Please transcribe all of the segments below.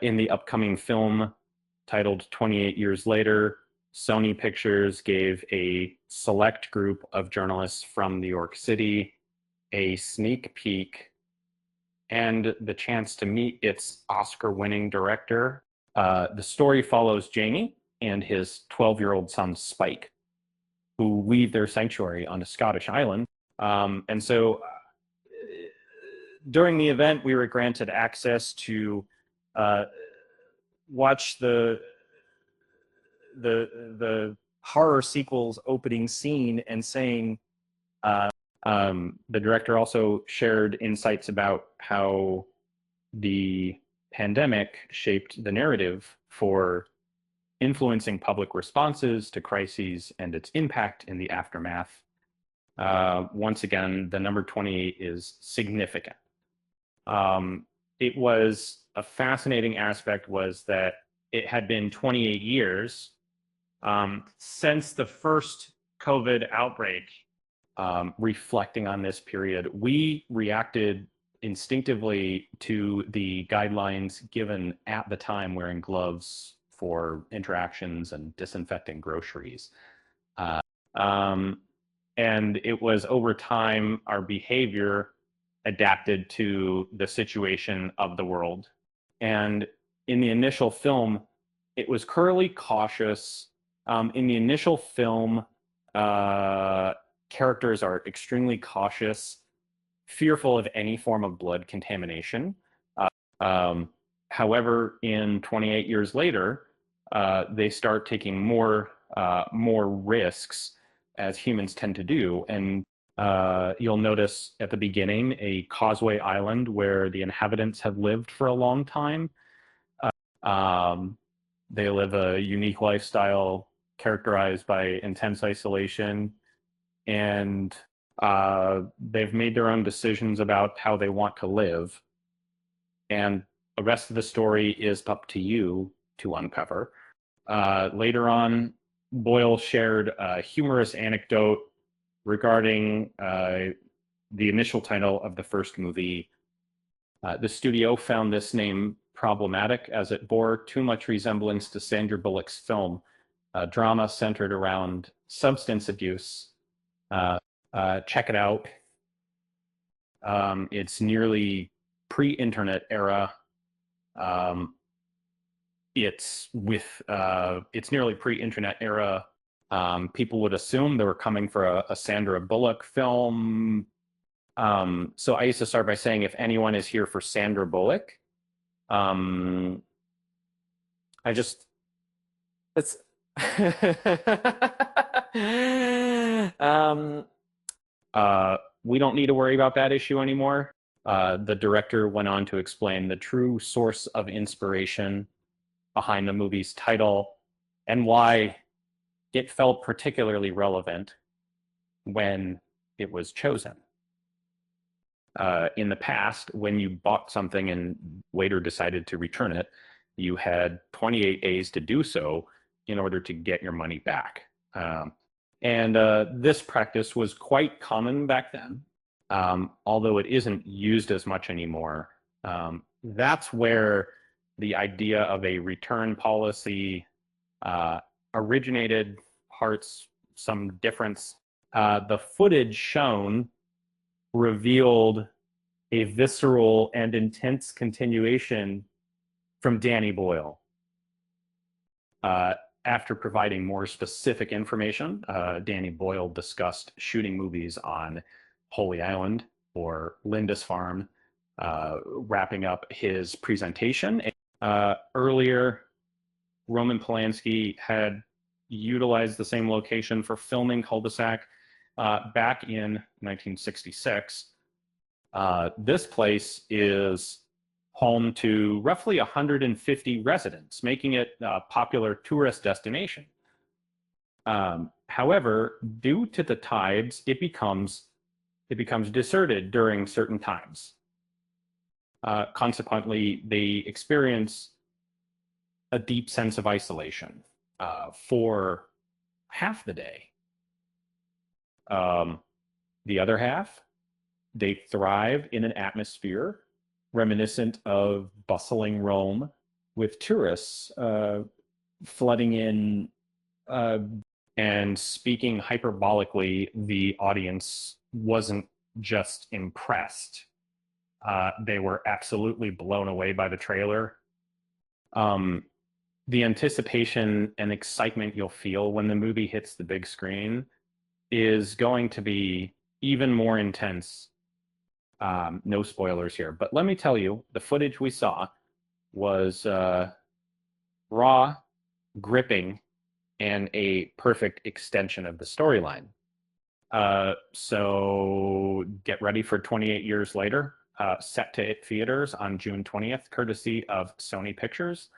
In the upcoming film titled 28 Years Later, Sony Pictures gave a select group of journalists from New York City a sneak peek and the chance to meet its Oscar-winning director. The story follows Jamie and his 12-year-old son, Spike, who leave their sanctuary on a Scottish island. And so during the event, we were granted access to uh, watch the horror sequel's opening scene and saying, the director also shared insights about how the pandemic shaped the narrative for influencing public responses to crises and its impact in the aftermath. Once again, the number 28 is significant. It was a fascinating aspect was that it had been 28 years since the first COVID outbreak. Reflecting on this period, we reacted instinctively to the guidelines given at the time, wearing gloves for interactions and disinfecting groceries. Uh, um, and it was over time our behavior adapted to the situation of the world. And in the initial film, it was curly cautious. In the initial film, characters are extremely cautious, fearful of any form of blood contamination. Um, However, in 28 years later, they start taking more risks, as humans tend to do. And you'll notice at the beginning a causeway island where the inhabitants have lived for a long time. Um, they live a unique lifestyle characterized by intense isolation, and they've made their own decisions about how they want to live. And the rest of the story is up to you to uncover. Later on, Boyle shared a humorous anecdote regarding the initial title of the first movie. The studio found this name problematic as it bore too much resemblance to Sandra Bullock's film, a drama centered around substance abuse. Check it out. It's nearly pre-internet era. It's nearly pre-internet era. People would assume they were coming for a Sandra Bullock film. So I used to start by saying, if anyone is here for Sandra Bullock, I just it's um we don't need to worry about that issue anymore. The director went on to explain the true source of inspiration behind the movie's title and why it felt particularly relevant when it was chosen. In the past, when you bought something and later decided to return it, you had 28 days to do so in order to get your money back. And this practice was quite common back then, although it isn't used as much anymore. That's where the idea of a return policy originated. Parts, some difference. The footage shown revealed a visceral and intense continuation from Danny Boyle. After providing more specific information, Danny Boyle discussed shooting movies on Holy Island or Lindisfarne, wrapping up his presentation. Earlier, Roman Polanski had utilized the same location for filming Cul-de-sac back in 1966. This place is home to roughly 150 residents, making it a popular tourist destination. However, due to the tides, it becomes deserted during certain times. Consequently, they experience a deep sense of isolation for half the day. The other half, they thrive in an atmosphere reminiscent of bustling Rome with tourists flooding in uh, and speaking hyperbolically. The audience wasn't just impressed, they were absolutely blown away by the trailer. Um, the anticipation and excitement you'll feel when the movie hits the big screen is going to be even more intense. No spoilers here, but let me tell you, the footage we saw was raw, gripping, and a perfect extension of the storyline. So get ready for 28 years later, set to hit theaters on June 20th, courtesy of Sony Pictures.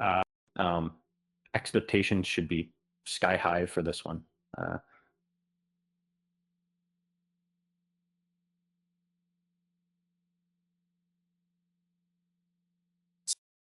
Uh, um, Expectations should be sky high for this one.